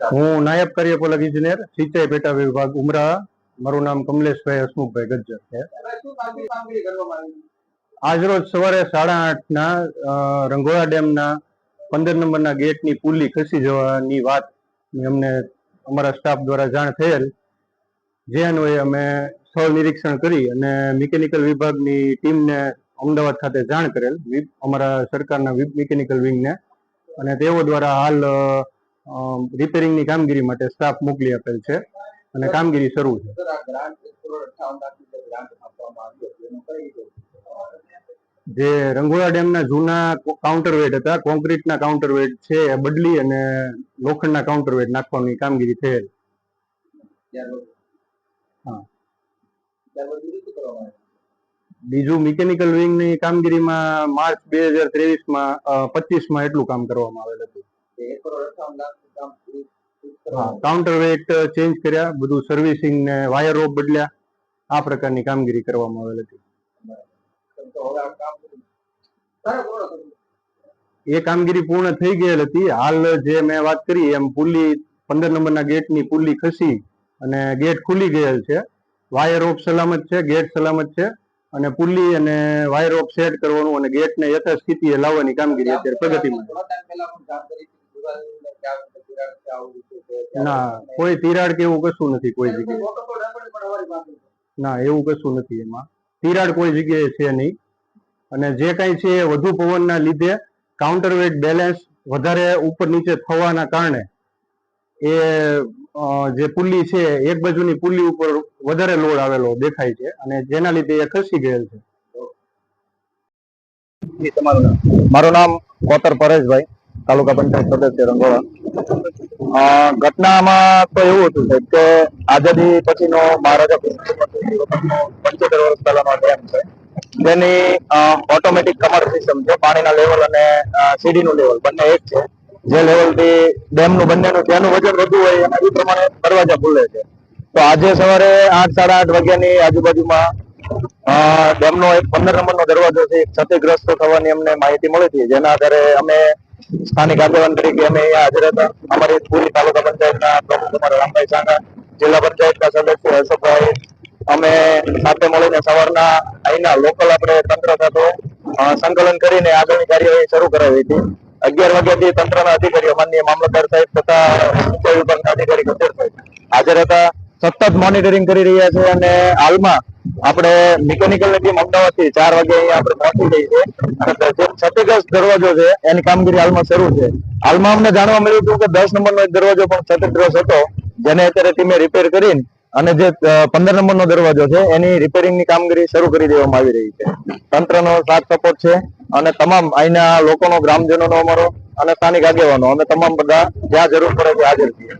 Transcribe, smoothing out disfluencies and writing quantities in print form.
હું નાયબ કાર્યપાલક ઇજનેર સિંચાઈ પેટા વિભાગ ઉમરા. મારું નામ કમલેશભાઈ હસમુખભાઈ ગજ્જર છે. આજરોજ સવારે 8:30 ના રંઘોળા ડેમના 15 નંબરના ગેટની પુલી ખસી જવાની વાત અમને અમારા સ્ટાફ દ્વારા જાણ થયેલ. જે અન્વયે અમે સ્થળ નિરીક્ષણ કરી અને મિકેનિકલ વિભાગની ટીમને અમદાવાદ ખાતે જાણ કરેલ, અમારા સરકારના મિકેનિકલ વિંગને, અને તેઓ દ્વારા હાલ રિપેરિંગની કામગીરી માટે સ્ટાફ મોકલી આપેલ છે અને કામગીરી શરૂ છે. જે રંઘોળા ડેમના જૂના કાઉન્ટરવેટ હતા, કોન્ક્રીટના કાઉન્ટરવેટ છે એ બદલી અને લોખંડના કાઉન્ટરવેટ નાખવાની કામગીરી થયેલ. બીજું મિકેનિકલ વિંગની કામગીરીમાં માર્ચ 2023-25 એટલું કામ કરવામાં આવેલ હતું. કાઉન્ટરવેટ ચેન્જ કર્યા, બધું સર્વિસિંગ ને વાયર રોપ બદલ્યા, આ પ્રકારની કામગીરી કરવામાં આવેલ હતી. એ કામગીરી પૂર્ણ થઈ ગયેલ હતી. હાલ જે મેં વાત કરી એમ પુલી 15 નંબરના ગેટની પુલી ખસી અને ગેટ ખુલી ગયેલ છે. વાયર રોપ સલામત છે, ગેટ સલામત છે અને પુલી અને વાયર રોપ સેટ કરવાનું અને ગેટને યથાસ્થિતિએ લાવવાની કામગીરી અત્યારે પ્રગતિમાં. ના, કોઈ તિરાડ કે એવું કશું નથી કોઈ જગ્યાએ. ના, એવું કશું નથી. એમાં તિરાડ કોઈ જગ્યાએ છે નહીં. અને જે કઈ છે એ વધુ પવનના લીધે કાઉન્ટરવેટ બેલેન્સ વધારે ઉપર નીચે થવાના કારણે એ જે પુલી છે એક બાજુની પુલી ઉપર વધારે લોડ આવેલો દેખાય છે અને જેના લીધે એ ખસી ગયેલ છે. મારું નામ કોતર પરેશભાઈ, તાલુકા પંચાયત સદસ્ય રંઘોળા. ઘટનામાં તો એવું હતું કે આઝાદી પછીનો મહારાજા 75 વર્ષ પહેલાનો ડેમ છે. તેની ઓટોમેટિક કમર સિસ્ટમ છે. પાણીના લેવલ અને સીડીનું લેવલ બંને એક છે. જે લેવલ થી ડેમનું બંનેનું ત્યાંનું વજન વધુ હોય અને એ પ્રમાણે દરવાજા ખુલે છે. તો આજે સવારે 8, 8:30 વાગ્યાની આજુબાજુમાં ડેમનો એક 15 નંબરનો દરવાજો છે ક્ષતિગ્રસ્ત થવાની અમને માહિતી મળી હતી. જેના આધારે અમે સ્થાનિક આગેવાન તરીકે અમે અહીંયા હાજર હતા. અમારી પૂરી તાલુકા પંચાયતના પ્રમુખ અમારા રામભાઈ સાંગા, જિલ્લા પંચાયતના સદસ્ય હર્ષભાઈ, અમે સાથે મળીને સવારના અહીંના લોકલ આપણે તંત્ર સાથે સંકલન કરીને આગળની કાર્યવાહી શરૂ કરાવી હતી. 11 વાગ્યાથી તંત્રના અધિકારીઓ માનનીય મામલતદાર સાહેબ તથા સિંચાઈ વિભાગના અધિકારી ગજ્જર સાહેબ હાજર હતા. સતત મોનિટરિંગ કરી રહ્યા છે અને હાલમાં આપણે મિકેનિકલની ટીમ અમદાવાદથી 4 વાગે અહીંયા આપણે પહોંચી ગઈ છે અને જે ક્ષતિગ્રસ્ત દરવાજો છે એની કામગીરી હાલમાં શરૂ છે. હાલમાં અમને જાણવા મળ્યું હતું કે 10 નંબરનો એક દરવાજો પણ ક્ષતિગ્રસ્ત હતો, જેને અત્યારે ટીમે રિપેર કરીને અને જે 15 નંબરનો દરવાજો છે એની રિપેરિંગની કામગીરી શરૂ કરી દેવામાં આવી રહી છે. તંત્રનો સાથ સપોર્ટ છે અને તમામ અહીંના લોકોનો, ગ્રામજનોનો અમારો અને સ્થાનિક આગેવાનો અમે તમામ બધા જ્યાં જરૂર પડે ત્યાં હાજર છીએ.